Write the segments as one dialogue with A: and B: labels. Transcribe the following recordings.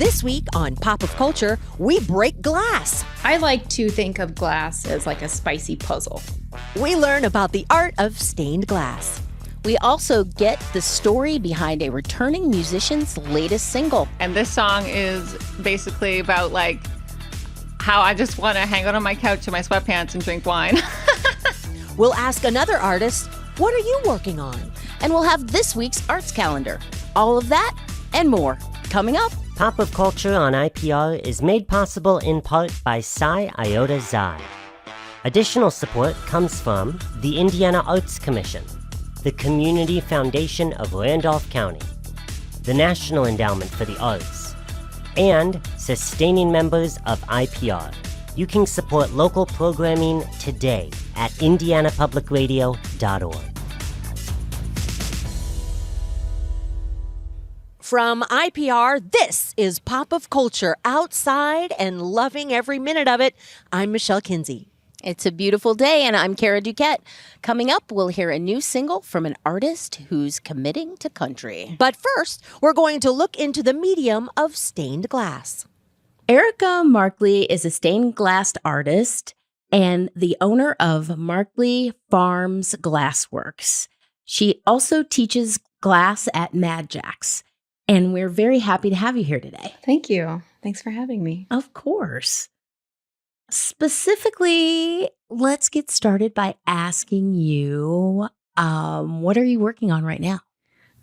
A: This week on Pop of Culture, we break glass.
B: I like to think of glass as like a spicy puzzle.
A: We learn about the art of stained glass.
C: We also get the story behind a returning musician's latest single.
B: And this song is basically about like how I just want to hang out on my couch in my sweatpants and drink wine.
A: We'll ask another artist, what are you working on?
C: And we'll have this week's arts calendar. All of that and more coming up.
D: Pop of Culture on IPR is made possible in part by Psi Iota Xi. Additional support comes from the Indiana Arts Commission, the Community Foundation of Randolph County, the National Endowment for the Arts, and sustaining members of IPR. You can support local programming today at indianapublicradio.org.
A: From IPR, this is Pop of Culture, outside and loving every minute of it. I'm Michelle Kinsey.
C: It's a beautiful day, and I'm Kara DuQuette. Coming up, we'll hear a new single from an artist who's committing to country.
A: But first, we're going to look into the medium of stained glass.
C: Erica Markley is a stained glass artist and the owner of Markley Farms Glassworks. She also teaches glass at Mad Jack's. And we're very happy to have you here today.
B: Thank you. Thanks for having me.
C: Of course. Specifically, let's get started by asking you, what are you working on right now?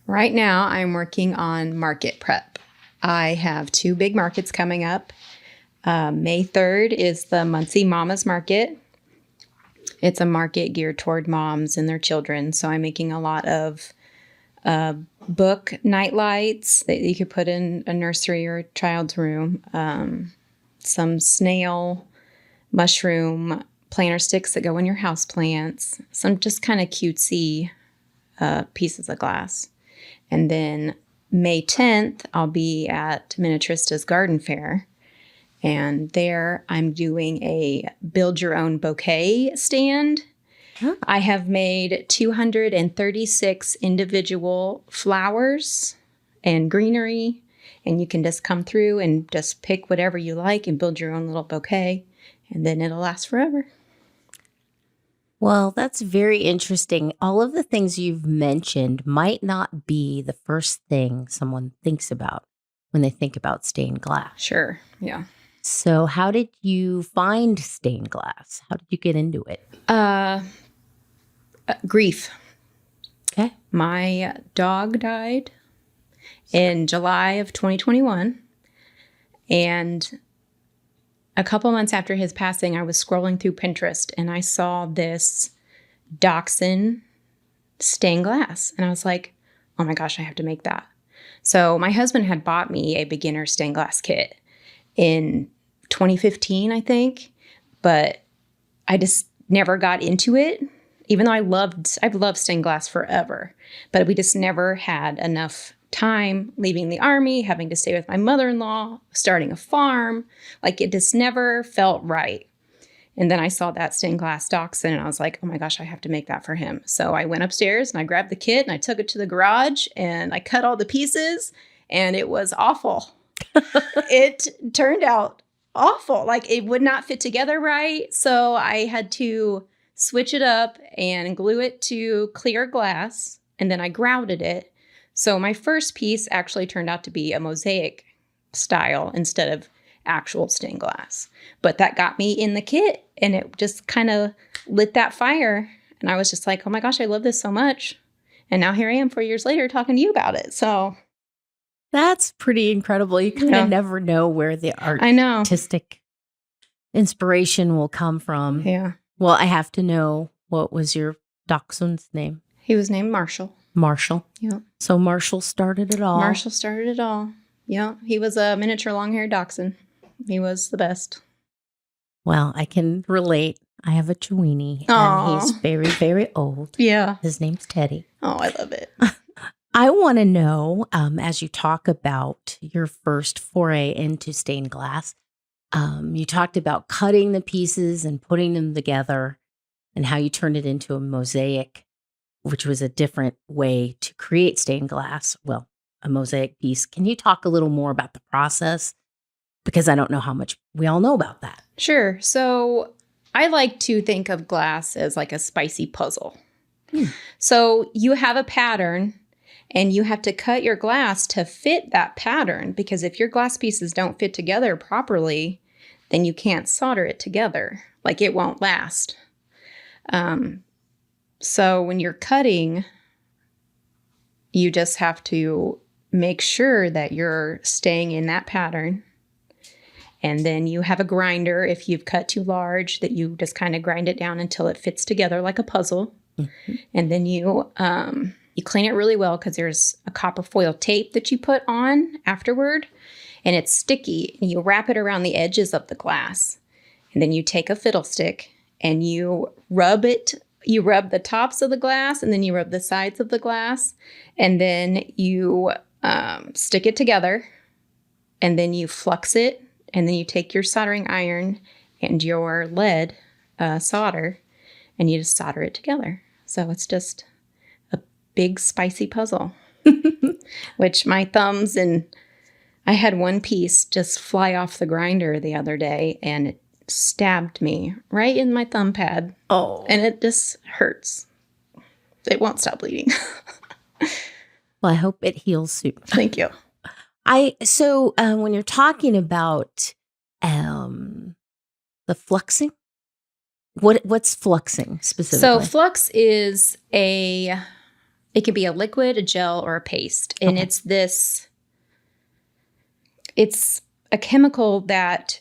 B: Right now, I'm working on market prep. I have 2 big markets coming up. May 3rd is the Muncie Mamas Market. It's a market geared toward moms and their children. So I'm making a lot of book night lights that you could put in a nursery or a child's room. Some snail, mushroom planter sticks that go in your house plants. Some just kind of cutesy pieces of glass. And then May 10th, I'll be at Miniaturista's Garden Fair. And there I'm doing a build your own bouquet stand. Huh. I have made 236 individual flowers and greenery, and you can just come through and just pick whatever you like and build your own little bouquet, and then it'll last forever.
C: Well, that's very interesting. All of the things you've mentioned might not be the first thing someone thinks about when they think about stained glass.
B: Sure, yeah.
C: So how did you find stained glass? How did you get into it?
B: Grief.
C: Okay.
B: My dog died in July of 2021. And a couple months after his passing, I was scrolling through Pinterest and I saw this Dachshund stained glass. And I was like, oh my gosh, I have to make that. So my husband had bought me a beginner stained glass kit in 2015, I think. But I just never got into it. Even though I've loved stained glass forever, but we just never had enough time leaving the Army, having to stay with my mother-in-law, starting a farm. Like it just never felt right. And then I saw that stained glass Dachshund and I was like, oh my gosh, I have to make that for him. So I went upstairs and I grabbed the kit and I took it to the garage and I cut all the pieces and it was awful. It turned out awful. Like it would not fit together right. So I had to switch it up and glue it to clear glass, and then I grouted it. So my first piece actually turned out to be a mosaic style instead of actual stained glass. But that got me in the kit, and it just kind of lit that fire. And I was just like, oh my gosh, I love this so much. And now here I am 4 years later talking to you about it. So
C: that's pretty incredible. You kind of never know where the artistic inspiration will come from.
B: Yeah.
C: Well, I have to know, what was your Dachshund's name?
B: He was named Marshall.
C: Marshall?
B: Yeah.
C: So Marshall started it all.
B: Marshall started it all. Yeah. He was a miniature long-haired dachshund. He was the best.
C: Well, I can relate. I have a Chiweenie, and he's very, very old.
B: Yeah.
C: His name's Teddy.
B: Oh, I love it.
C: I want to know, as you talk about your first foray into stained glass, you talked about cutting the pieces and putting them together and how you turned it into a mosaic, which was a different way to create stained glass. Well, a mosaic piece. Can you talk a little more about the process? Because I don't know how much we all know about that.
B: Sure. So I like to think of glass as like a spicy puzzle. So you have a pattern and you have to cut your glass to fit that pattern, because if your glass pieces don't fit together properly, then you can't solder it together. Like, it won't last. So when you're cutting, you just have to make sure that you're staying in that pattern. And then you have a grinder. If you've cut too large, that you just kind of grind it down until it fits together like a puzzle. Mm-hmm. And then you clean it really well, because there's a copper foil tape that you put on afterward, and it's sticky. And you wrap it around the edges of the glass. And then you take a fiddlestick and you rub it. You rub the tops of the glass, and then you rub the sides of the glass. And then you stick it together, and then you flux it. And then you take your soldering iron and your lead solder, and you just solder it together. So it's just a big spicy puzzle, which my thumbs, and I had one piece just fly off the grinder the other day, and it stabbed me right in my thumb pad.
C: Oh.
B: And it just hurts. It won't stop bleeding.
C: Well, I hope it heals soon.
B: Thank you.
C: So when you're talking about the fluxing, what's fluxing specifically?
B: So flux is it can be a liquid, a gel, or a paste. And
C: Okay.
B: it's a chemical that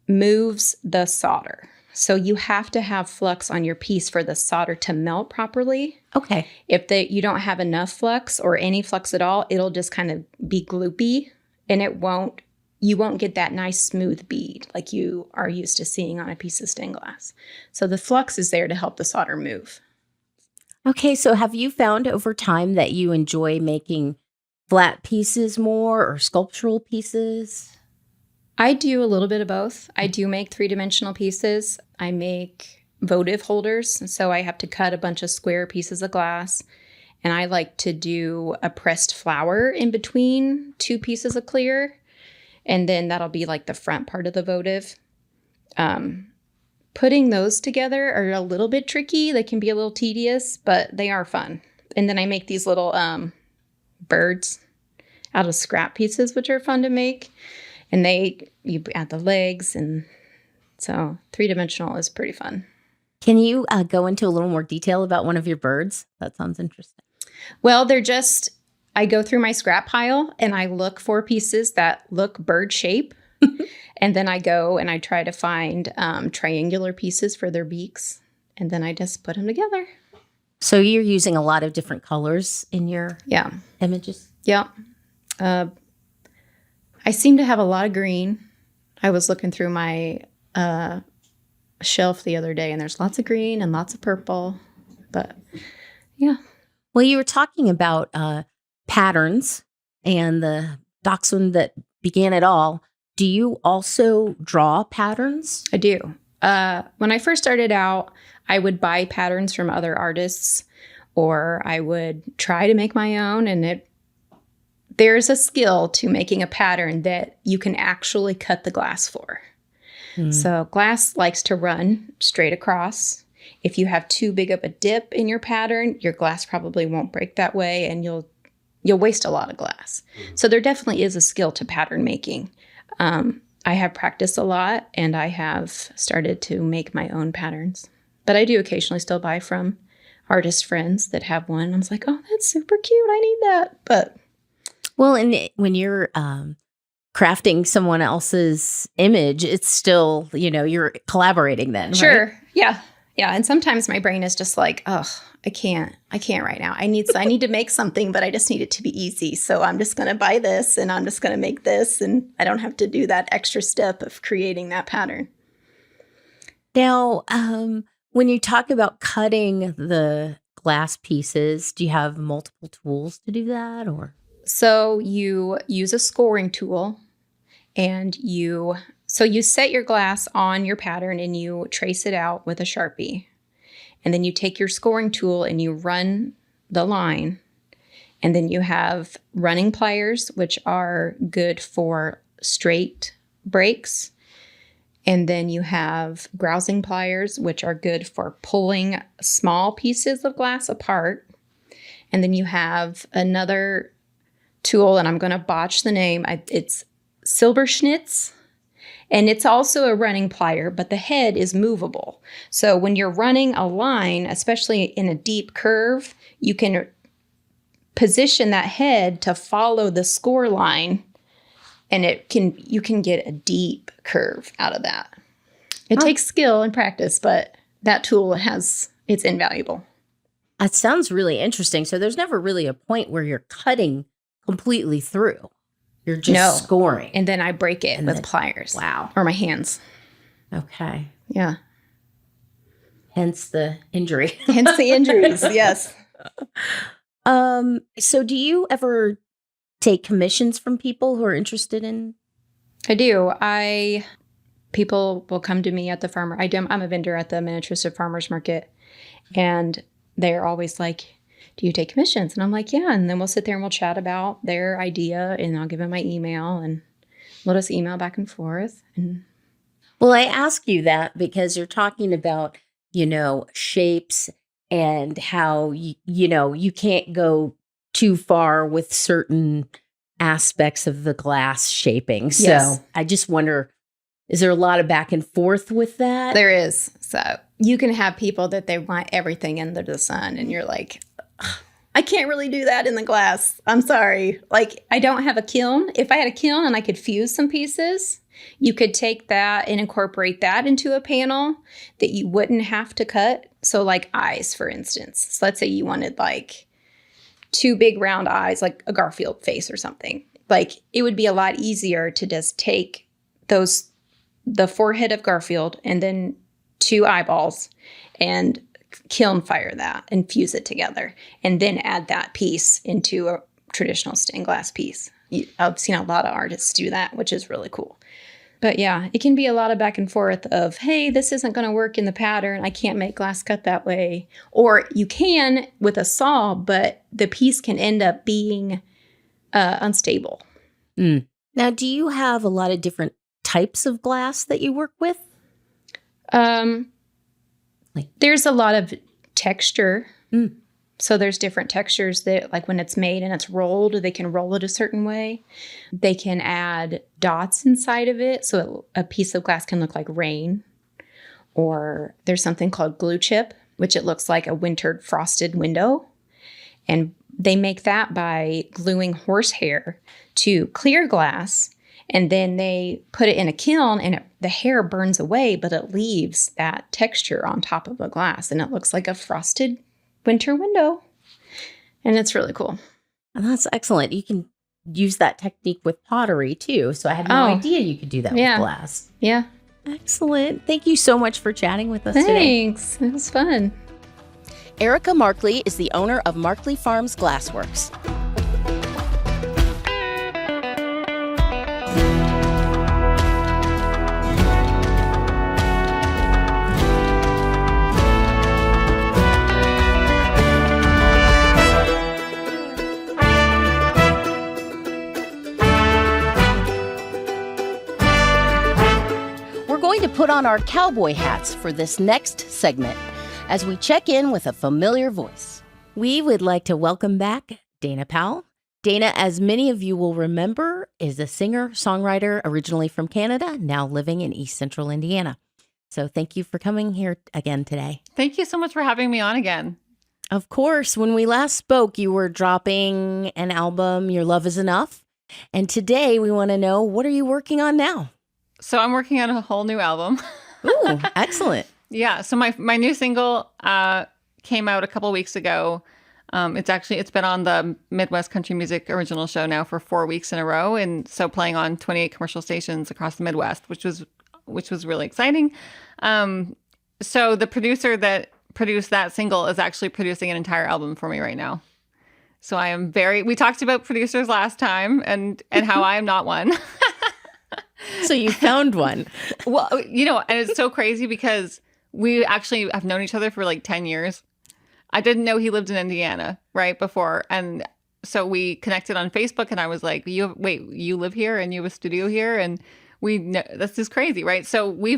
B: moves the solder. So you have to have flux on your piece for the solder to melt properly.
C: Okay.
B: If you don't have enough flux or any flux at all, it'll just kind of be gloopy, and you won't get that nice smooth bead like you are used to seeing on a piece of stained glass. So the flux is there to help the solder move.
C: Okay. So have you found over time that you enjoy making flat pieces more, or sculptural pieces?
B: I do a little bit of both. I do make 3-dimensional pieces. I make votive holders. So I have to cut a bunch of square pieces of glass. And I like to do a pressed flower in between 2 pieces of clear. And then that'll be like the front part of the votive. Putting those together are a little bit tricky. They can be a little tedious, but they are fun. And then I make these little birds out of scrap pieces, which are fun to make. And you add the legs, and so 3-dimensional is pretty fun.
C: Can you go into a little more detail about one of your birds? That sounds interesting.
B: Well, I go through my scrap pile and I look for pieces that look bird shape. And then I go and I try to find triangular pieces for their beaks. And then I just put them together.
C: So you're using a lot of different colors in your images?
B: Yeah. I seem to have a lot of green. I was looking through my shelf the other day, and there's lots of green and lots of purple. But yeah.
C: Well, you were talking about patterns and the Dachshund that began it all. Do you also draw patterns?
B: I do. When I first started out, I would buy patterns from other artists, or I would try to make my own, and there's a skill to making a pattern that you can actually cut the glass for. So glass likes to run straight across. If you have too big of a dip in your pattern, your glass probably won't break that way, and you'll waste a lot of glass. So there definitely is a skill to pattern making. I have practiced a lot, and I have started to make my own patterns. But I do occasionally still buy from artist friends that have one. I was like, oh, that's super cute. I need that. But
C: well, and when you're crafting someone else's image, it's still, you're collaborating then,
B: sure.
C: Right?
B: Yeah. Yeah. And sometimes my brain is just like, oh, I can't right now. I need to make something, but I just need it to be easy. So I'm just going to buy this, and I'm just going to make this, and I don't have to do that extra step of creating that pattern.
C: Now, when you talk about cutting the glass pieces, do you have multiple tools to do that, or?
B: So you use a scoring tool, and you set your glass on your pattern and you trace it out with a Sharpie. And then you take your scoring tool and you run the line, And then you have running pliers, which are good for straight breaks. And then you have grousing pliers, which are good for pulling small pieces of glass apart. And then you have another tool, and I'm going to botch the name. It's Silberschnitz. And it's also a running plier, but the head is movable. So when you're running a line, especially in a deep curve, you can position that head to follow the score line, and you can get a deep curve out of that. It takes skill and practice, but that tool it's invaluable.
C: That sounds really interesting. So there's never really a point where you're cutting completely through. You're just scoring.
B: And then I break it with pliers.
C: Wow.
B: Or my hands.
C: Okay.
B: Yeah.
C: Hence the injury.
B: Hence the injuries, yes.
C: So do you ever take commissions from people who are interested in?
B: I do. People will come to me at the farmer. I'm a vendor at the Minnetrista Farmers Market, and they're always like, do you take commissions? And I'm like, yeah. And then we'll sit there and we'll chat about their idea, and I'll give them my email, and we'll just email back and forth. And
C: Well, I ask you that because you're talking about, shapes and how, you can't go too far with certain aspects of the glass shaping. So
B: Yes.
C: I just wonder, is there a lot of back and forth with that?
B: there is. So you can have people that they want everything under the sun, and you're like, I can't really do that in the glass. I'm sorry. Like, I don't have a kiln. If I had a kiln and I could fuse some pieces, you could take that and incorporate that into a panel that you wouldn't have to cut. So like eyes, for instance. So let's say you wanted like 2 big round eyes, like a Garfield face or something. Like, it would be a lot easier to just take the forehead of Garfield and then 2 eyeballs and kiln fire that and fuse it together, and then add that piece into a traditional stained glass piece. I've seen a lot of artists do that, which is really cool. But yeah, it can be a lot of back and forth of, hey, this isn't going to work in the pattern. I can't make glass cut that way. Or you can with a saw, but the piece can end up being unstable.
C: Now, do you have a lot of different types of glass that you work with?
B: There's a lot of texture. So there's different textures that, like when it's made and it's rolled, they can roll it a certain way. They can add dots inside of it. So a piece of glass can look like rain. Or there's something called glue chip, which it looks like a wintered frosted window. And they make that by gluing horsehair to clear glass. And then they put it in a kiln, and the hair burns away, but it leaves that texture on top of the glass. And it looks like a frosted winter window. And it's really cool.
C: And that's excellent. You can use that technique with pottery too. So I had no idea you could do that with glass.
B: Yeah.
C: Excellent. Thank you so much for chatting with us today.
B: Thanks. It was fun.
C: Erica Markley is the owner of Markley Farms Glassworks. To put on our cowboy hats for this next segment as we check in with a familiar voice. We would like to welcome back Dana Powell. Dana, as many of you will remember, is a singer-songwriter originally from Canada, now living in East Central Indiana. So thank you for coming here again today.
E: Thank you so much for having me on again.
C: Of course, when we last spoke, you were dropping an album, Your Love Is Enough. And today we want to know, what are you working on now?
E: So I'm working on a whole new album.
C: Ooh, excellent.
E: Yeah. So my new single came out a couple weeks ago. It's been on the Midwest Country Music Original Show now for 4 weeks in a row, and so playing on 28 commercial stations across the Midwest, which was really exciting. So the producer that produced that single is actually producing an entire album for me right now. So I am we talked about producers last time and how I am not one.
C: So you found one.
E: Well, and it's so crazy because we actually have known each other for like 10 years. I didn't know he lived in Indiana right before. And so we connected on Facebook, and I was like, you live here and you have a studio here, and this is crazy, right? So we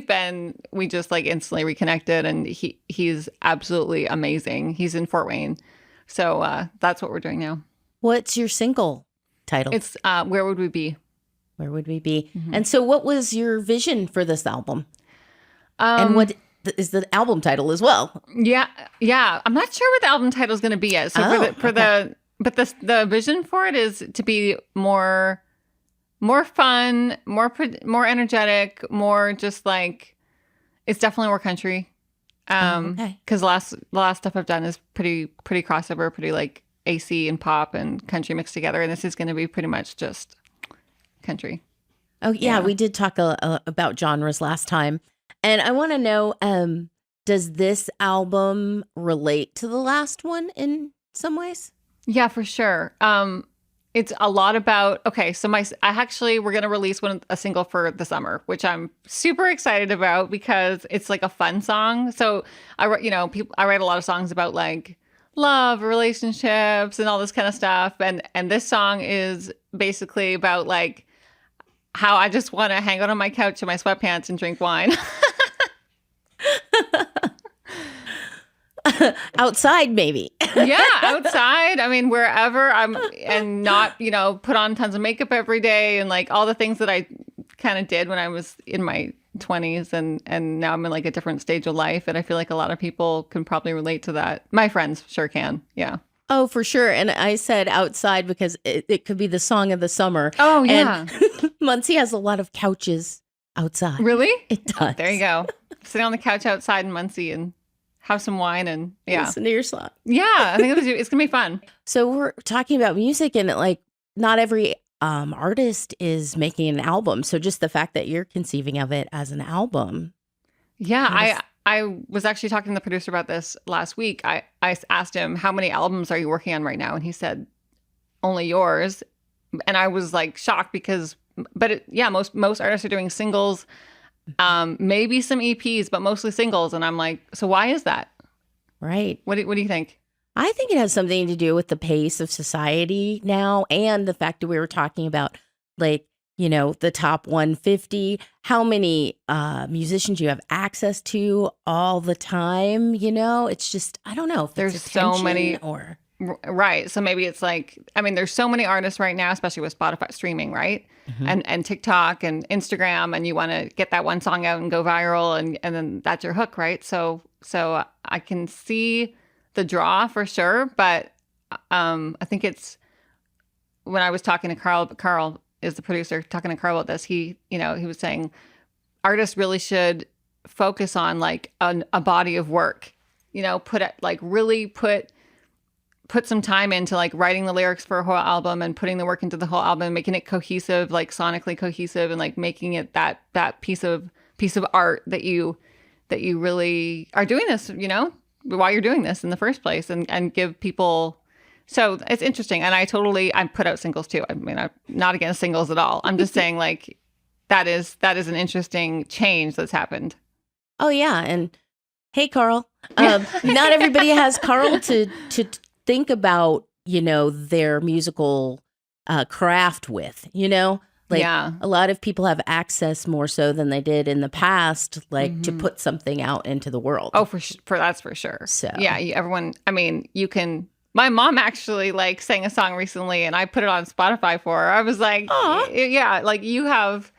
E: just like instantly reconnected, and he's absolutely amazing. He's in Fort Wayne. So that's what we're doing now.
C: What's your single title?
E: It's Where Would We Be?
C: Where Would We Be?
E: Mm-hmm.
C: And so what was your vision for this album? And what is the album title as well?
E: Yeah. I'm not sure what the album title is going to be yet. So but the vision for it is to be more fun, more energetic, more just like, it's definitely more country. Because the last stuff I've done is pretty crossover, pretty like AC and pop and country mixed together, and this is going to be pretty much just country.
C: Oh yeah, we did talk about genres last time, and I want to know, does this album relate to the last one in some ways?
E: Yeah, for sure. It's a lot about, so we're going to release a single for the summer, which I'm super excited about because it's like a fun song. So I write a lot of songs about like love, relationships, and all this kind of stuff. And this song is basically about like how I just want to hang out on my couch in my sweatpants and drink wine.
C: Outside, maybe.
E: Yeah, outside. I mean, wherever and not, put on tons of makeup every day and like all the things that I kind of did when I was in my 20s, and now I'm in like a different stage of life, and I feel like a lot of people can probably relate to that. My friends sure can. Yeah.
C: Oh, for sure. And I said outside because it could be the song of the summer.
E: Oh, yeah.
C: And Muncie has a lot of couches outside.
E: Really?
C: It does.
E: There you go. Sitting on the couch outside in Muncie and have some wine and
C: listen to your song.
E: Yeah, I think it's gonna be fun.
C: So we're talking about music, and like not every artist is making an album. So just the fact that you're conceiving of it as an album.
E: Yeah, I was actually talking to the producer about this last week. I asked him, how many albums are you working on right now? And he said, only yours. And I was like shocked because, most artists are doing singles. Maybe some EPs, but mostly singles. And I'm like, so why is that?
C: Right.
E: What do you think?
C: I think it has something to do with the pace of society now, and the fact that we were talking about like, the top 150, how many musicians you have access to all the time. It's just, I don't know if
E: there's so many or right. So maybe it's like, I mean, there's so many artists right now, especially with Spotify streaming, right? Mm-hmm. And TikTok and Instagram, and you want to get that one song out and go viral, and then that's your hook, right? So I can see the draw for sure, but I think it's, when I was talking to Carl is the producer, talking to Carl about this, he was saying artists really should focus on like a body of work, put some time into like writing the lyrics for a whole album and putting the work into the whole album, making it cohesive, like sonically cohesive, and like making it that piece of art that you really are doing this, while you're doing this in the first place, and give people. So it's interesting. And I put out singles too. I mean, I'm not against singles at all. I'm just saying like that is an interesting change that's happened.
C: Oh yeah. And hey, Carl, not everybody has Carl to think about, their musical craft with, a lot of people have access more so than they did in the past, like to put something out into the world.
E: Oh, that's for sure. So yeah, everyone, I mean, you can. My mom actually like sang a song recently, and I put it on Spotify for her. I was like, yeah, like you have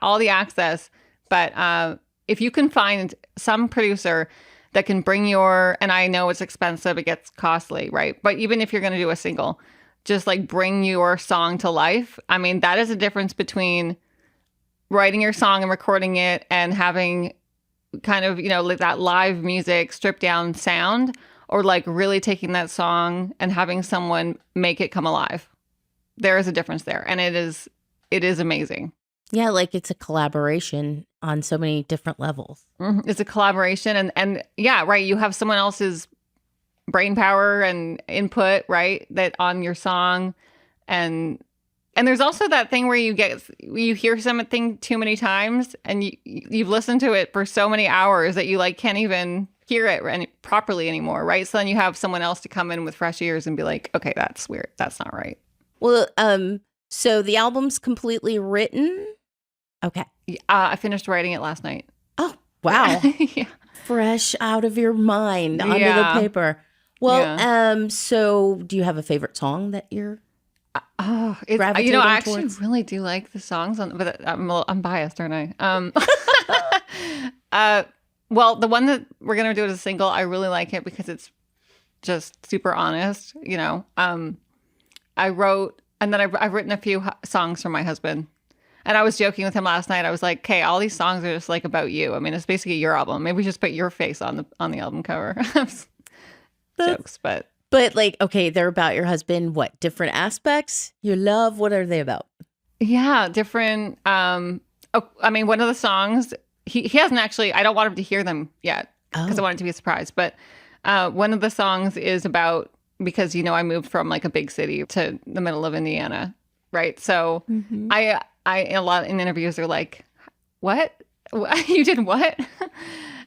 E: all the access, but if you can find some producer that can bring and I know it's expensive, it gets costly, right? But even if you're going to do a single, just like bring your song to life. I mean, that is a difference between writing your song and recording it and having kind of, like that live music stripped down sound, or like really taking that song and having someone make it come alive. There is a difference there. And it is amazing.
C: Yeah, like it's a collaboration on so many different levels.
E: Mm-hmm. It's a collaboration. And yeah, right. You have someone else's brain power and input, right, that on your song. And there's also that thing where you hear something too many times, and you've listened to it for so many hours that you like can't even hear it properly anymore, right? So then you have someone else to come in with fresh ears and be like, okay, that's weird. That's not right.
C: Well, so the album's completely written. Okay.
E: I finished writing it last night.
C: Oh, wow.
E: Yeah.
C: Fresh out of your mind onto the paper. Well, so do you have a favorite song that you're gravitating
E: I actually
C: towards?
E: really do like the songs, but I'm biased, aren't I? Well, the one that we're gonna do as a single, I really like it because it's just super honest. I wrote, and then I've written a few songs for my husband. And I was joking with him last night. I was like, "Okay, all these songs are just like about you. I mean, it's basically your album. Maybe we just put your face on the album cover." Jokes, but
C: like, okay, they're about your husband. What different aspects? Your love. What are they about?
E: yeah, different. One of the songs he hasn't actually. I don't want him to hear them yet because I want it to be a surprise. But one of the songs is about because I moved from like a big city to the middle of Indiana, right? So I a lot in interviews they're like, what? You did what?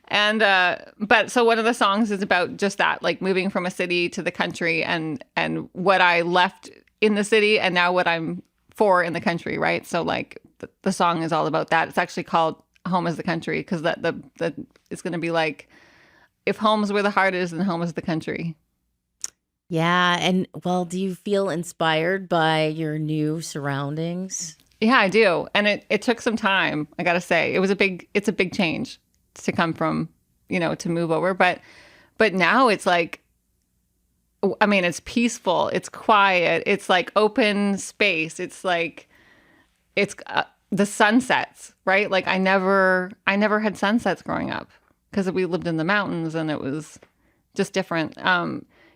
E: And but so one of the songs is about just that, like moving from a city to the country and what I left in the city and now what I'm for in the country, right? So like the song is all about that. It's actually called Home is the Country because that it's going to be like if home's where the heart is, then home is the country.
C: Yeah, and well, do you feel inspired by your new surroundings?
E: Yeah, I do. And it took some time, I got to say. It's a big change to come from, to move over. But now it's like, I mean, it's peaceful. It's quiet. It's like open space. It's like, it's the sunsets, right? Like I never had sunsets growing up because we lived in the mountains and it was just different.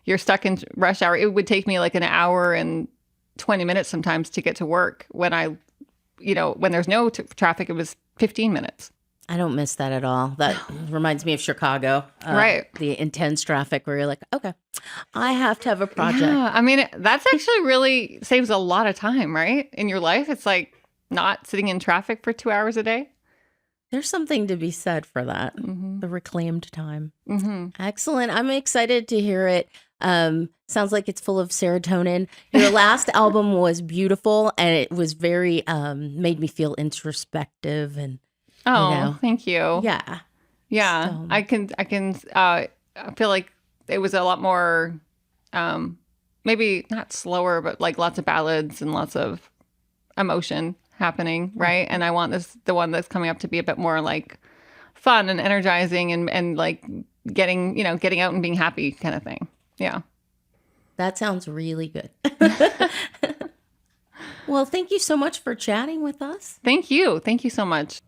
E: You're stuck in rush hour. It would take me like an hour and 20 minutes sometimes to get to work when when there's no traffic, it was 15 minutes.
C: I don't miss that at all. That reminds me of Chicago.
E: Right.
C: The intense traffic where you're like, okay, I have to have a project.
E: Yeah. I mean, that's actually really saves a lot of time, right? In your life. It's like not sitting in traffic for 2 hours a day.
C: There's something to be said for that.
E: Mm-hmm.
C: The reclaimed time.
E: Mm-hmm.
C: Excellent. I'm excited to hear it. Sounds like it's full of serotonin. Your last album was beautiful and it was very made me feel introspective and
E: thank you.
C: Yeah.
E: Yeah.
C: So.
E: I feel like it was a lot more maybe not slower, but like lots of ballads and lots of emotion happening, right? And I want the one that's coming up to be a bit more like fun and energizing and like getting out and being happy kind of thing. Yeah.
C: That sounds really good. Well, thank you so much for chatting with us.
E: Thank you. Thank you so much.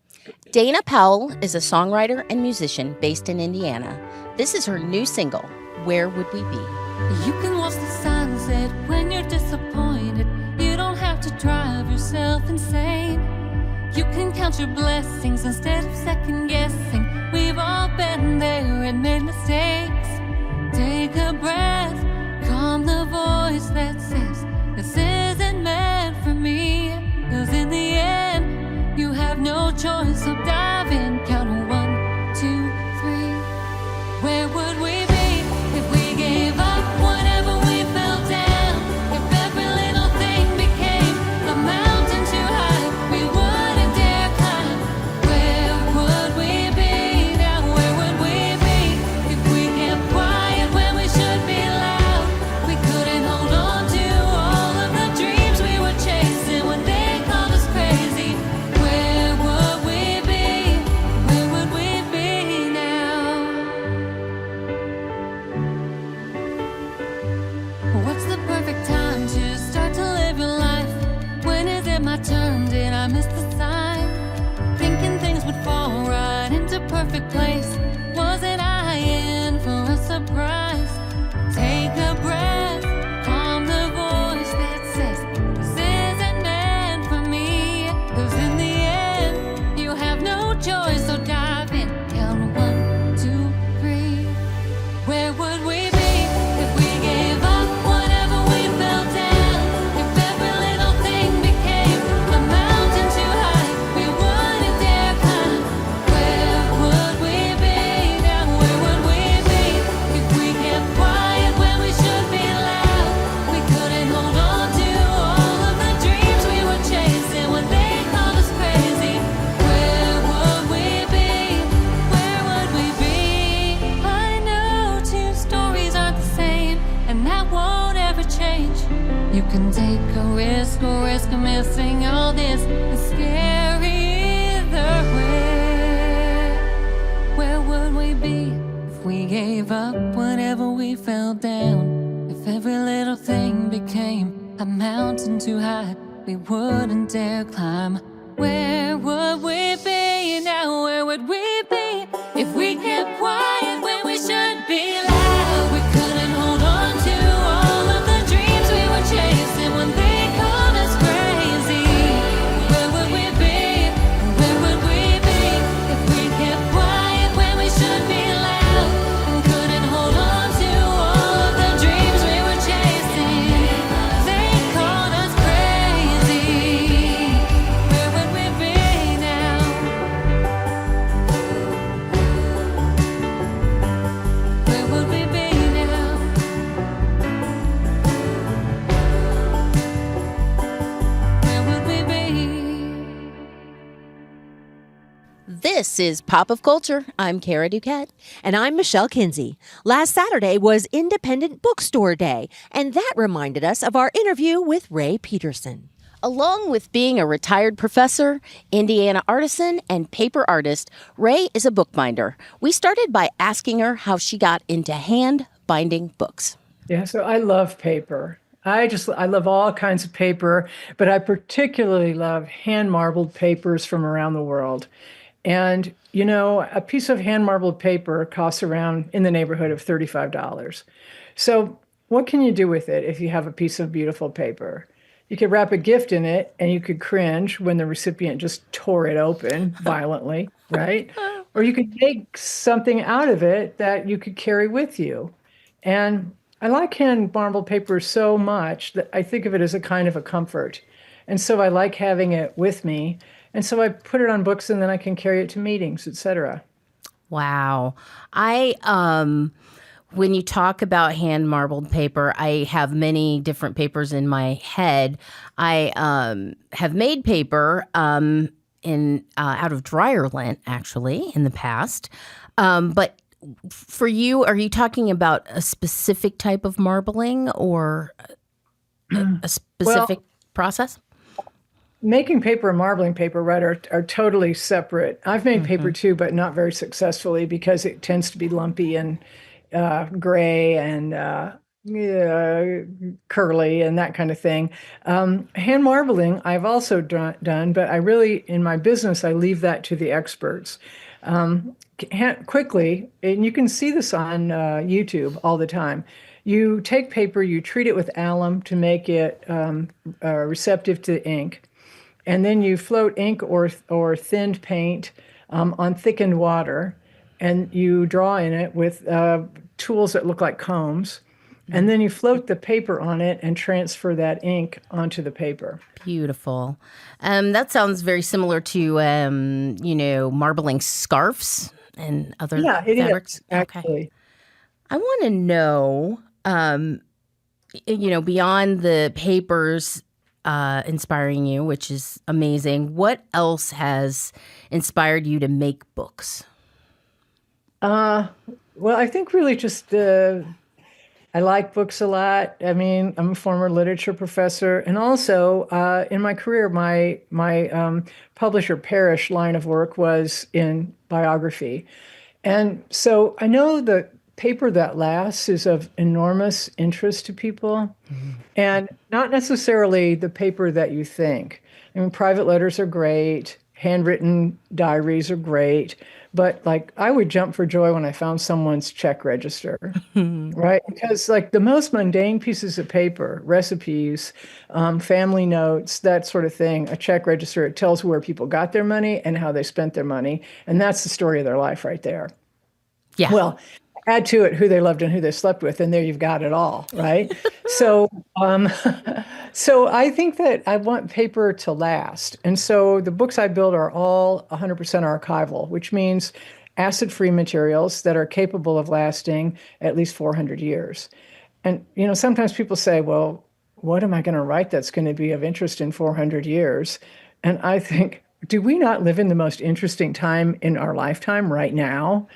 A: Dana Powell is a songwriter and musician based in Indiana. This is her new single, Where Would We Be?
F: You can watch the sunset when you're disappointed. You don't have to drive yourself insane. You can count your blessings instead of second guessing. We've all been there and made mistakes. Take a breath, calm the voice that says this isn't meant for me. 'Cause in the end, you have no choice, so dive in. Count 1, 2, 3. Where would we be if we gave up whenever we fell down? If every little thing became a mountain too high, we wouldn't dare climb. Where would we be now? Where would we be if we kept quiet when we should be loud? We couldn't hold on to all of the dreams we were chasing when they called us crazy. Where would we be? risk of missing all this is scary either way. Where would we be if we gave up whenever we fell down? If every little thing became a mountain too high we wouldn't dare climb? Where would we be now? Where would we be if we kept quiet when we should be loud? We couldn't hold on to all of the dreams we were chasing when they called us crazy. Where would we be? Where would we be if we kept quiet when we should be loud? And couldn't hold on to all of the dreams we were chasing. They called us crazy. Where would we be now? Where would we be now? Where would we be?
C: This is Pop of Culture. I'm Kara DuQuette.
A: And I'm Michelle Kinsey. Last Saturday was Independent Bookstore Day, and that reminded us of our interview with Rai Peterson.
C: Along with being a retired professor, Indiana artisan, and paper artist, Rai is a bookbinder. We started by asking her how she got into hand binding books.
G: Yeah, so I love paper. I love all kinds of paper, but I particularly love hand marbled papers from around the world. And, you know, a piece of hand marbled paper costs around in the neighborhood of $35. So what can you do with it if you have a piece of beautiful paper? You could wrap a gift in it and you could cringe when the recipient just tore it open violently, right? Or you could make something out of it that you could carry with you. And I like hand marbled paper so much that I think of it as a kind of a comfort. And so I like having it with me. And so I put it on books and then I can carry it to meetings, etc.
C: Wow. When you talk about hand marbled paper, I have many different papers in my head. I have made paper out of dryer lint, actually, in the past. But for you, are you talking about a specific type of marbling or a specific process?
G: Making paper and marbling paper, right, are totally separate. I've made paper too, but not very successfully because it tends to be lumpy and gray and curly and that kind of thing. Hand marbling, I've also done, but I really, in my business, I leave that to the experts. Quickly, and you can see this on YouTube all the time. You take paper, you treat it with alum to make it receptive to ink. And then you float ink or thinned paint on thickened water, and you draw in it with tools that look like combs. And then you float the paper on it and transfer that ink onto the paper.
C: Beautiful. That sounds very similar to, marbling scarves and other fabrics.
G: Is, actually.
C: Okay. I want to know, beyond the papers inspiring you, which is amazing, what else has inspired you to make books?
G: Well, I think really just I like books a lot. I mean, I'm a former literature professor, and also in my career, my publisher Parrish line of work was in biography, and so I know the paper that lasts is of enormous interest to people, and not necessarily the paper that you think. I mean, private letters are great, handwritten diaries are great. But like, I would jump for joy when I found someone's check register, right? Because like the most mundane pieces of paper, recipes, family notes, that sort of thing, a check register, it tells where people got their money and how they spent their money. And that's the story of their life right there.
C: Yeah.
G: Well, add to it who they loved and who they slept with, and there you've got it all, right? So I think that I want paper to last. And so the books I build are all 100% archival, which means acid-free materials that are capable of lasting at least 400 years. And, sometimes people say, well, what am I going to write that's going to be of interest in 400 years? And I think, do we not live in the most interesting time in our lifetime right now?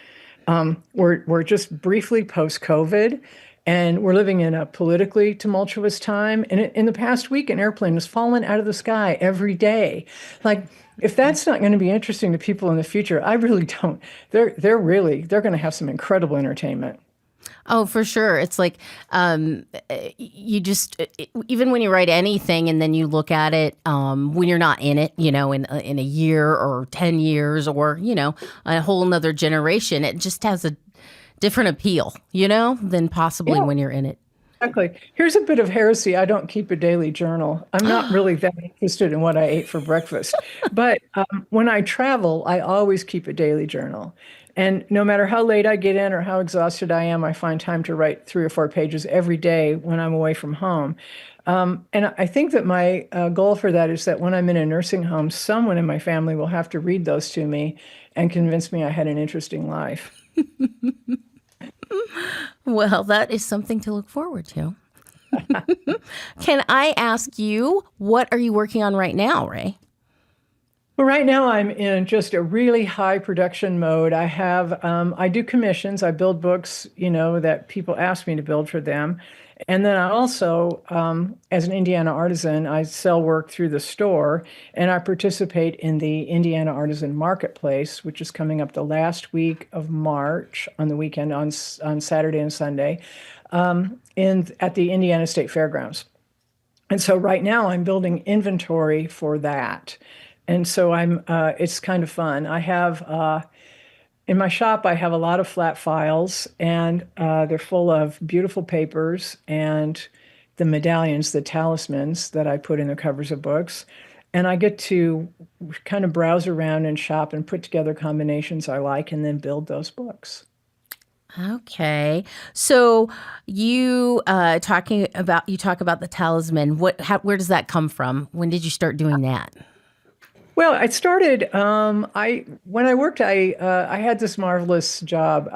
G: We're just briefly post-COVID, And we're living in a politically tumultuous time. And in the past week, an airplane has fallen out of the sky every day. Like, if that's not going to be interesting to people in the future, I really don't. They're going to have some incredible entertainment.
C: Oh, for sure. It's like you just even when you write anything and then you look at it when you're not in it, in a year or 10 years or a whole nother generation, it just has a different appeal, than possibly when you're in it.
G: Exactly. Here's a bit of heresy. I don't keep a daily journal. I'm not really that interested in what I ate for breakfast. But when I travel, I always keep a daily journal. And no matter how late I get in or how exhausted I am, I find time to write 3 or 4 pages every day when I'm away from home. And I think that my goal for that is that when I'm in a nursing home, someone in my family will have to read those to me and convince me I had an interesting life.
C: Well, that is something to look forward to. Can I ask you, what are you working on right now, Rai?
G: Well, right now I'm in just a really high production mode. I do commissions. I build books, that people ask me to build for them. And then I also, as an Indiana artisan, I sell work through the store, and I participate in the Indiana Artisan Marketplace, which is coming up the last week of March on the weekend on Saturday and Sunday at the Indiana State Fairgrounds. And so right now I'm building inventory for that. And so it's kind of fun. I have, in my shop, I have a lot of flat files, and they're full of beautiful papers and the medallions, the talismans that I put in the covers of books. And I get to kind of browse around and shop and put together combinations I like and then build those books.
C: Okay. So you talk about the talisman. Where does that come from? When did you start doing that?
G: Well, I started. When I worked, I had this marvelous job.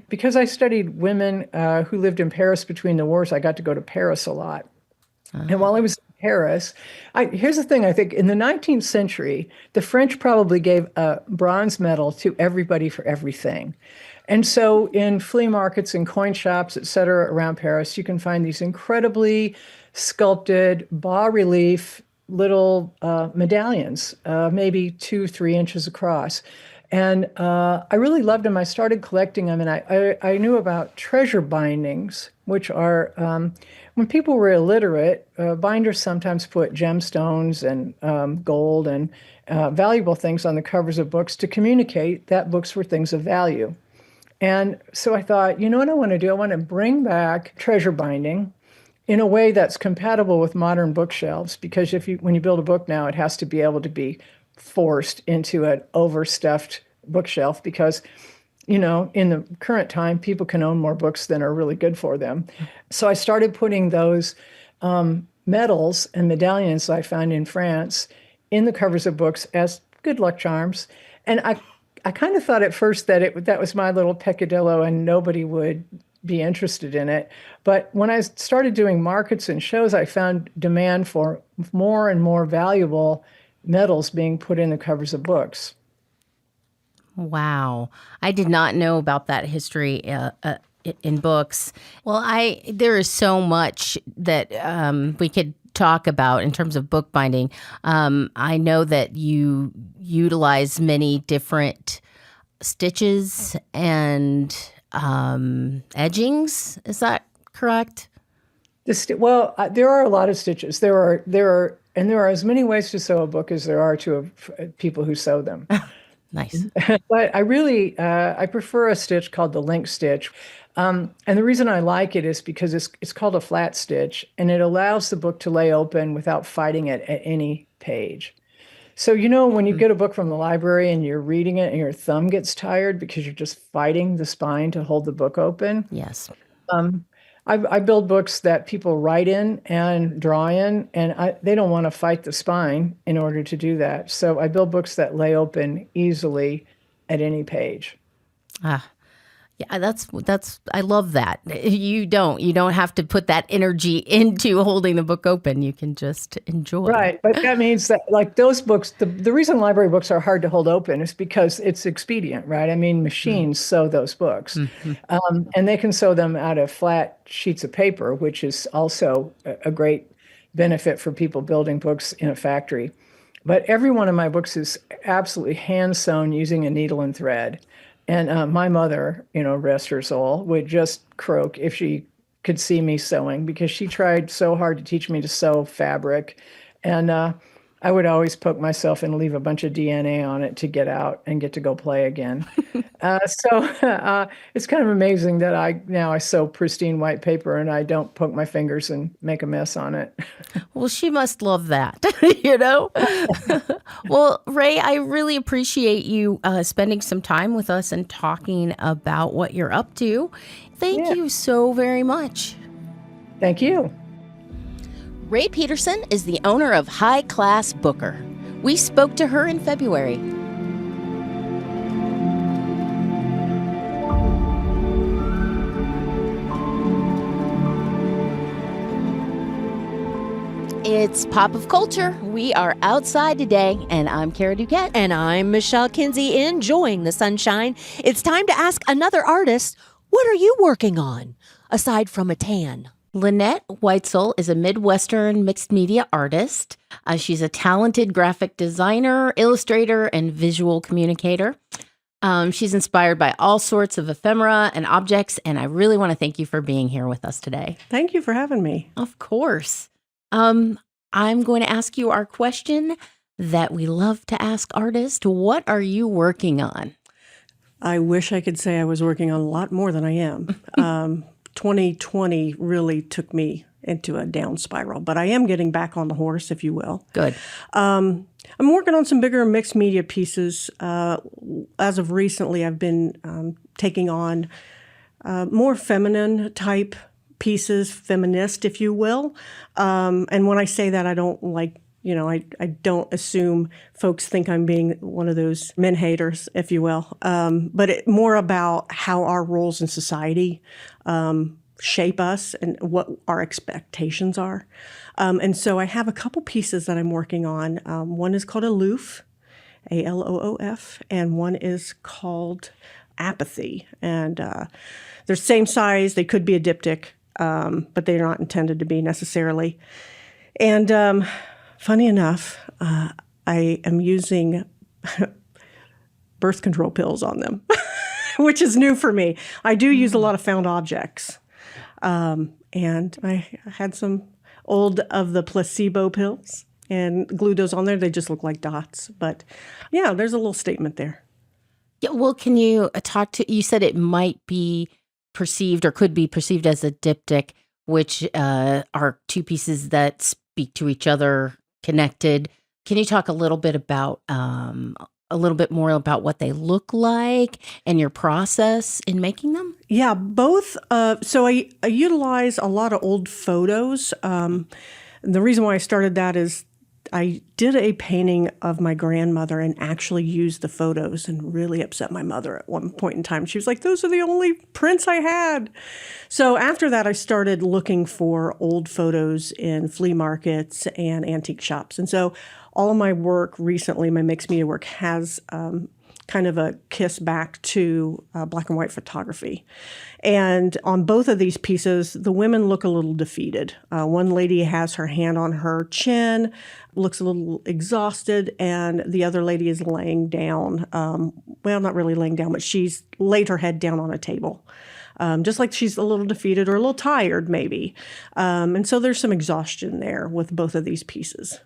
G: Because I studied women who lived in Paris between the wars. I got to go to Paris a lot, and while I was in Paris, here's the thing. I think in the 19th century, the French probably gave a bronze medal to everybody for everything, and so in flea markets and coin shops, et cetera, around Paris, you can find these incredibly sculpted bas-relief little medallions, maybe 2-3 inches across. And I really loved them. I started collecting them, and I knew about treasure bindings, which are, when people were illiterate, binders sometimes put gemstones and gold and valuable things on the covers of books to communicate that books were things of value. And so I thought, you know what I want to do? I want to bring back treasure binding in a way that's compatible with modern bookshelves, because when you build a book now, it has to be able to be forced into an overstuffed bookshelf because, in the current time, people can own more books than are really good for them. So I started putting those medals and medallions I found in France in the covers of books as good luck charms. And I kind of thought at first that that was my little peccadillo and nobody would be interested in it. But when I started doing markets and shows, I found demand for more and more valuable medals being put in the covers of books.
C: Wow. I did not know about that history in books. Well, there is so much that we could talk about in terms of bookbinding. I know that you utilize many different stitches and edgings. Is that correct?
G: There are a lot of stitches. There are as many ways to sew a book as there are to people who sew them.
C: Nice.
G: But I really I prefer a stitch called the link stitch. And the reason I like it is because it's called a flat stitch, and it allows the book to lay open without fighting it at any page. So, when you get a book from the library and you're reading it and your thumb gets tired because you're just fighting the spine to hold the book open.
C: Yes.
G: I build books that people write in and draw in, and they don't want to fight the spine in order to do that. So I build books that lay open easily at any page.
C: Yeah, that's I love that. You don't have to put that energy into holding the book open. You can just enjoy.
G: Right. But that means that like those books, the reason library books are hard to hold open is because it's expedient, right? I mean, machines sew those books. And they can sew them out of flat sheets of paper, which is also a great benefit for people building books in a factory. But every one of my books is absolutely hand sewn using a needle and thread. And my mother, rest her soul, would just croak if she could see me sewing because she tried so hard to teach me to sew fabric. And I would always poke myself and leave a bunch of DNA on it to get out and get to go play again. So it's kind of amazing that I sew pristine white paper and I don't poke my fingers and make a mess on it.
C: Well, she must love that, Well, Rai, I really appreciate you spending some time with us and talking about what you're up to. Thank you so very much.
G: Thank you.
C: Rai Peterson is the owner of High Class Booker. We spoke to her in February. It's Pop of Culture. We are outside today, and I'm Kara DuQuette.
A: And I'm Michelle Kinsey, enjoying the sunshine. It's time to ask another artist, what are you working on, aside from a tan?
C: Lynette Whitesell is a Midwestern mixed media artist. She's a talented graphic designer, illustrator, and visual communicator. She's inspired by all sorts of ephemera and objects, and I really want to thank you for being here with us today.
H: Thank you for having me.
C: Of course. I'm going to ask you our question that we love to ask artists. What are you working on?
H: I wish I could say I was working on a lot more than I am. 2020 really took me into a down spiral, but I am getting back on the horse, if you will.
C: Good.
H: I'm working on some bigger mixed media pieces. As of recently, I've been taking on more feminine type pieces, feminist, if you will. And when I say that, I don't I don't assume folks think I'm being one of those men haters, if you will. But more about how our roles in society shape us and what our expectations are. And so I have a couple pieces that I'm working on. One is called Aloof, A-L-O-O-F, and one is called Apathy. And they're same size. They could be a diptych, but they're not intended to be necessarily. And funny enough, I am using birth control pills on them, which is new for me. I do use a lot of found objects. And I had some old of the placebo pills and glued those on there. They just look like dots. But yeah, there's a little statement there.
C: Yeah, well, can you you said it might be perceived or could be perceived as a diptych, which are two pieces that speak to each other, connected. Can you talk a little bit more about what they look like and your process in making them?
H: Yeah, both. So I utilize a lot of old photos. The reason why I started that is I did a painting of my grandmother and actually used the photos and really upset my mother at one point in time. She was like, those are the only prints I had. So after that, I started looking for old photos in flea markets and antique shops. And so all of my work recently, my mixed media work, has kind of a kiss back to black and white photography. And on both of these pieces, the women look a little defeated. One lady has her hand on her chin, looks a little exhausted, and the other lady is laying down. Well, not really laying down, but she's laid her head down on a table. Just like she's a little defeated or a little tired, maybe. And so there's some exhaustion there with both of these pieces.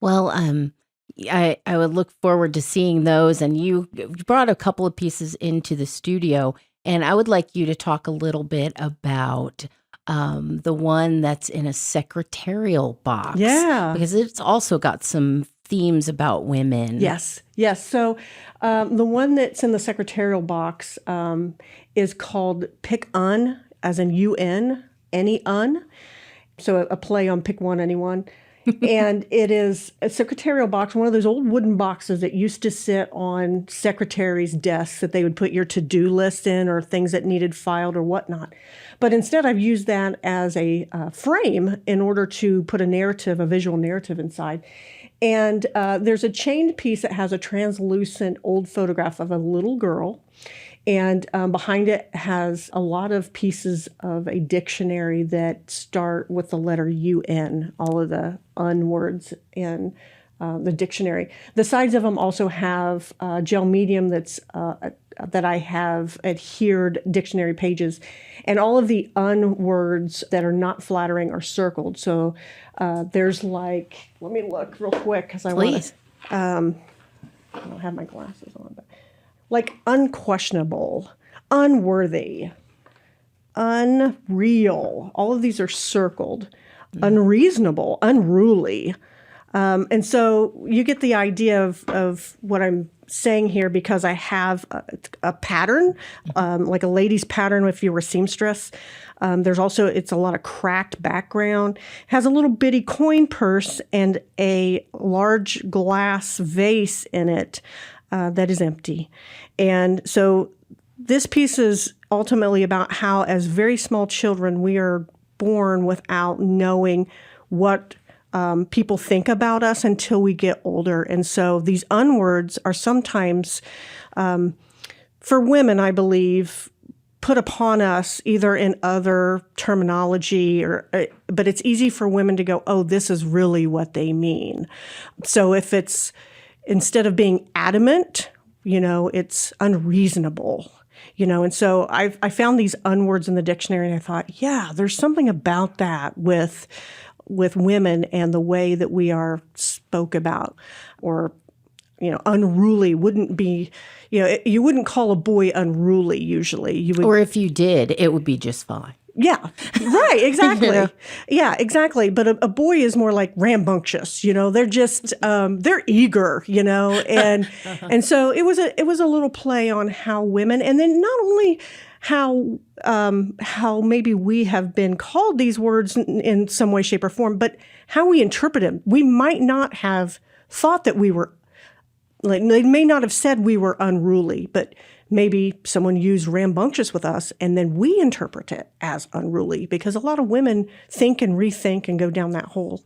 C: Well, I would look forward to seeing those. And you brought a couple of pieces into the studio, and I would like you to talk a little bit about the one that's in a secretarial box.
H: Yeah.
C: Because it's also got some themes about women.
H: Yes. So the one that's in the secretarial box is called Pick Un, as in U-N, any un. So a play on pick one, anyone. And it is a secretarial box, one of those old wooden boxes that used to sit on secretaries' desks that they would put your to-do list in or things that needed filed or whatnot. But instead, I've used that as a frame in order to put a visual narrative inside. And there's a chained piece that has a translucent old photograph of a little girl. And behind it has a lot of pieces of a dictionary that start with the letter UN, all of the UN words in the dictionary. The sides of them also have gel medium that I have adhered dictionary pages. And all of the UN words that are not flattering are circled. So there's let me look real quick because I want to. I don't have my glasses on, but. Like unquestionable, unworthy, unreal. All of these are circled. Unreasonable, unruly. And so you get the idea of what I'm saying here because I have a pattern, like a lady's pattern if you were a seamstress. There's also, it's a lot of cracked background. It has a little bitty coin purse and a large glass vase in it. That is empty. And so this piece is ultimately about how, as very small children, we are born without knowing what people think about us until we get older. And so these unwords are sometimes, for women, I believe, put upon us either in other terminology but it's easy for women to go, oh, this is really what they mean. So if it's, instead of being adamant, it's unreasonable, and so I found these unwords in the dictionary and I thought, yeah, there's something about that with women and the way that we are spoke about, or, unruly wouldn't be, you wouldn't call a boy unruly usually. You would,
C: or if you did, it would be just fine.
H: Yeah, right, exactly. Yeah, exactly. But a boy is more like rambunctious, they're just, they're eager, and and so it was a little play on how women, and then not only how maybe we have been called these words in some way, shape, or form, but how we interpret them. We might not have thought that we were, they may not have said we were unruly, but maybe someone used rambunctious with us, and then we interpret it as unruly because a lot of women think and rethink and go down that hole.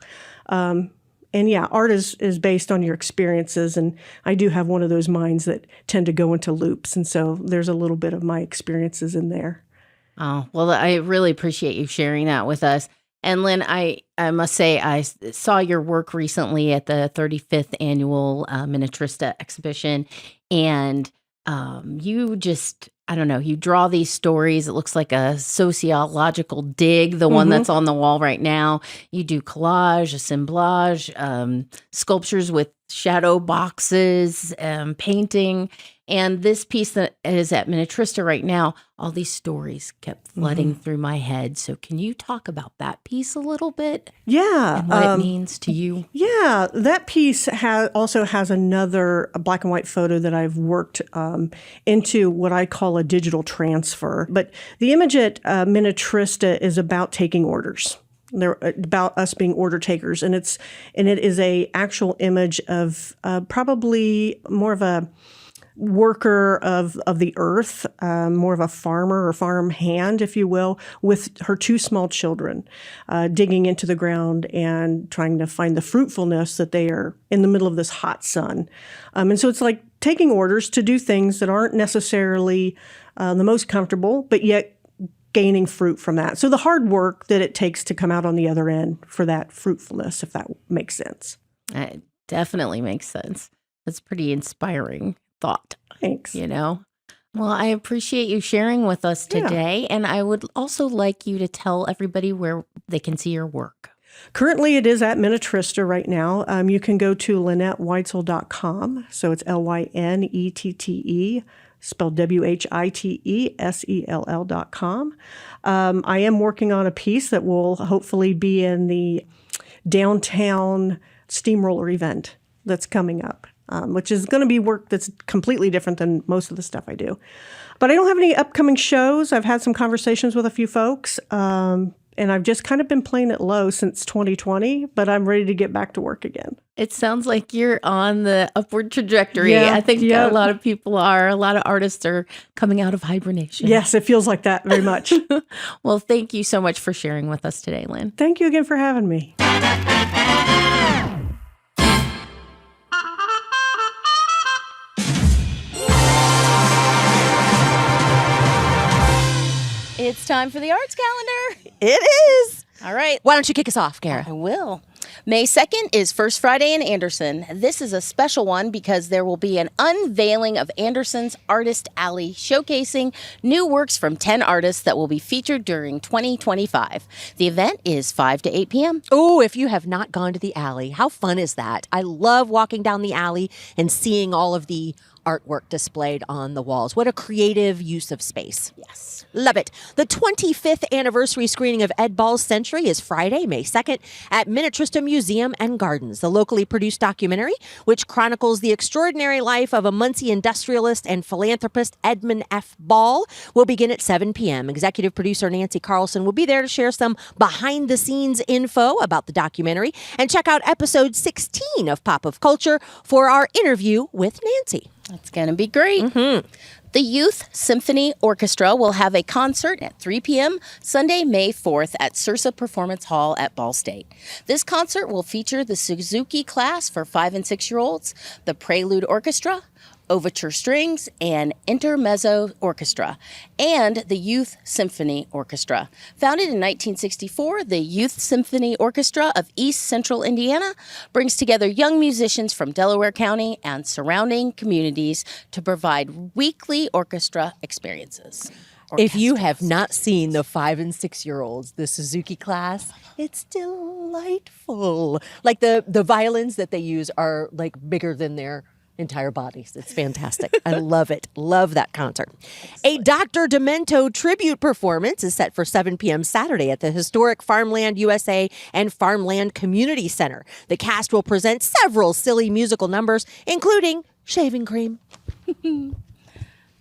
H: And yeah, art is based on your experiences, and I do have one of those minds that tend to go into loops, and so there's a little bit of my experiences in there.
C: Oh, well, I really appreciate you sharing that with us. And Lynn, I must say, I saw your work recently at the 35th Annual Miniaturista Exhibition, and you just, I don't know, you draw these stories. It looks like a sociological dig, the one that's on the wall right now. You do collage, assemblage, sculptures with shadow boxes, painting. And this piece that is at Miniaturista right now, all these stories kept flooding through my head. So can you talk about that piece a little bit?
H: Yeah.
C: And what it means to you?
H: Yeah, that piece also has another black and white photo that I've worked into what I call a digital transfer. But the image at Miniaturista is about taking orders. They're about us being order takers. And it is a actual image of probably more of a worker of the earth, more of a farmer or farm hand, if you will, with her two small children, digging into the ground and trying to find the fruitfulness that they are in the middle of this hot sun. And so it's like taking orders to do things that aren't necessarily the most comfortable, but yet gaining fruit from that. So the hard work that it takes to come out on the other end for that fruitfulness, if that makes sense.
C: It definitely makes sense. That's pretty inspiring thought.
H: Thanks.
C: Well, I appreciate you sharing with us today. Yeah. And I would also like you to tell everybody where they can see your work.
H: Currently, it is at Miniaturista right now. You can go to LynetteWhitesell.com. So it's LYNETTE, spelled WHITESELL.com. I am working on a piece that will hopefully be in the downtown steamroller event that's coming up. Which is going to be work that's completely different than most of the stuff I do. But I don't have any upcoming shows. I've had some conversations with a few folks. and I've just kind of been playing it low since 2020, but I'm ready to get back to work again.
C: It sounds like you're on the upward trajectory.
H: Yeah,
C: I think
H: yeah.
C: a lot of people are. A lot of artists are coming out of hibernation.
H: Yes, it feels like that very much.
C: Well, thank you so much for sharing with us today, Lynn.
H: Thank you again for having me.
C: It's time for the arts calendar.
A: It is.
C: All right.
A: Why don't you kick us off, Kara?
C: I will. May 2nd is First Friday in Anderson. This is a special one because there will be an unveiling of Anderson's Artist Alley, showcasing new works from 10 artists that will be featured during 2025. The event is 5 to 8 p.m.
A: Oh, if you have not gone to the alley, how fun is that? I love walking down the alley and seeing all of the artwork displayed on the walls. What a creative use of space.
C: Yes.
A: Love it. The 25th anniversary screening of Ed Ball's Century is Friday, May 2nd at Minnetrista Museum and Gardens. The locally produced documentary, which chronicles the extraordinary life of a Muncie industrialist and philanthropist Edmund F. Ball, will begin at 7 p.m. Executive producer Nancy Carlson will be there to share some behind-the-scenes info about the documentary, and check out episode 16 of Pop of Culture for our interview with Nancy.
C: That's going to be great. Mm-hmm. The Youth Symphony Orchestra will have a concert at 3 p.m. Sunday, May 4th at Sursa Performance Hall at Ball State. This concert will feature the Suzuki class for 5 and 6-year-olds, the Prelude Orchestra, Overture Strings, and Intermezzo Orchestra, and the Youth Symphony Orchestra. Founded in 1964, the Youth Symphony Orchestra of East Central Indiana brings together young musicians from Delaware County and surrounding communities to provide weekly orchestra experiences.
A: If you have not seen the 5 and 6-year-olds, the Suzuki class, it's delightful. Like the violins that they use are like bigger than their entire bodies. It's fantastic. I love it. Love that concert. A Dr. Demento tribute performance is set for 7 p.m. Saturday at the historic Farmland USA and Farmland Community Center. The cast will present several silly musical numbers, including Shaving Cream.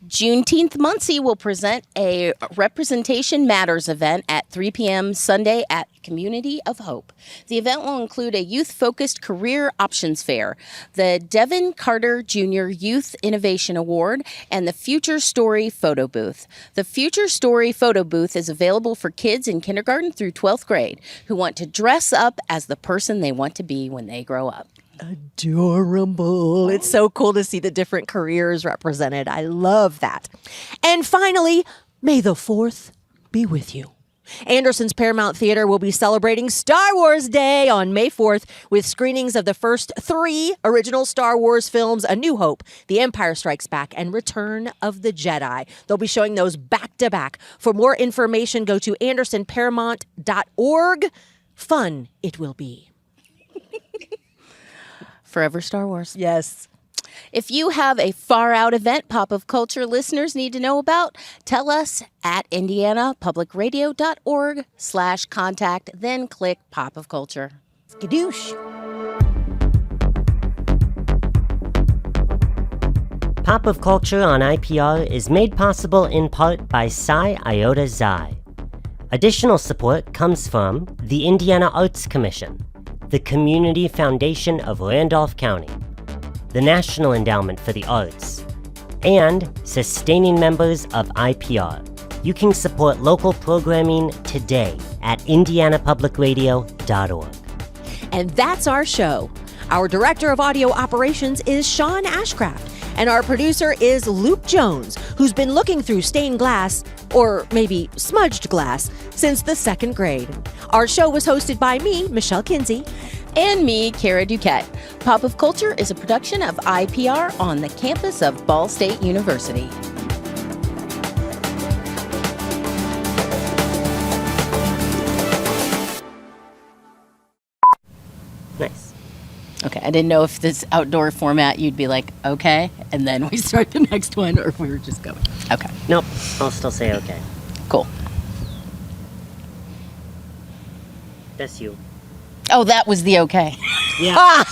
C: Juneteenth Muncie will present a Representation Matters event at 3 p.m. Sunday at Community of Hope. The event will include a youth-focused career options fair, the Devin Carter Jr. Youth Innovation Award, and the Future Story Photo Booth. The Future Story Photo Booth is available for kids in kindergarten through 12th grade who want to dress up as the person they want to be when they grow up.
A: Adorable. It's so cool to see the different careers represented. I love that. And finally, may the 4th be with you. Anderson's Paramount Theater will be celebrating Star Wars Day on May 4th with screenings of the first 3 original Star Wars films, A New Hope, The Empire Strikes Back, and Return of the Jedi. They'll be showing those back to back. For more information, go to andersonparamount.org. Fun it will be.
C: Forever Star Wars.
A: Yes.
C: If you have a far-out event Pop of Culture listeners need to know about, tell us at indianapublicradio.org/contact, then click Pop of Culture.
A: Skadoosh.
D: Pop of Culture on IPR is made possible in part by Psi Iota Xi. Additional support comes from the Indiana Arts Commission, the Community Foundation of Randolph County, the National Endowment for the Arts, and sustaining members of IPR. You can support local programming today at indianapublicradio.org.
A: And that's our show. Our Director of Audio Operations is Sean Ashcraft, and our producer is Luke Jones, who's been looking through stained glass, or maybe smudged glass, since the 2nd grade. Our show was hosted by me, Michelle Kinsey.
C: And me, Kara DuQuette. Pop of Culture is a production of IPR on the campus of Ball State University.
D: Nice.
C: Okay, I didn't know if this outdoor format you'd be like, okay, and then we start the next one, or if we were just going. Okay,
D: Nope, I'll still say okay.
C: cool.
D: That's you.
C: Oh, that was the okay.
D: Yeah.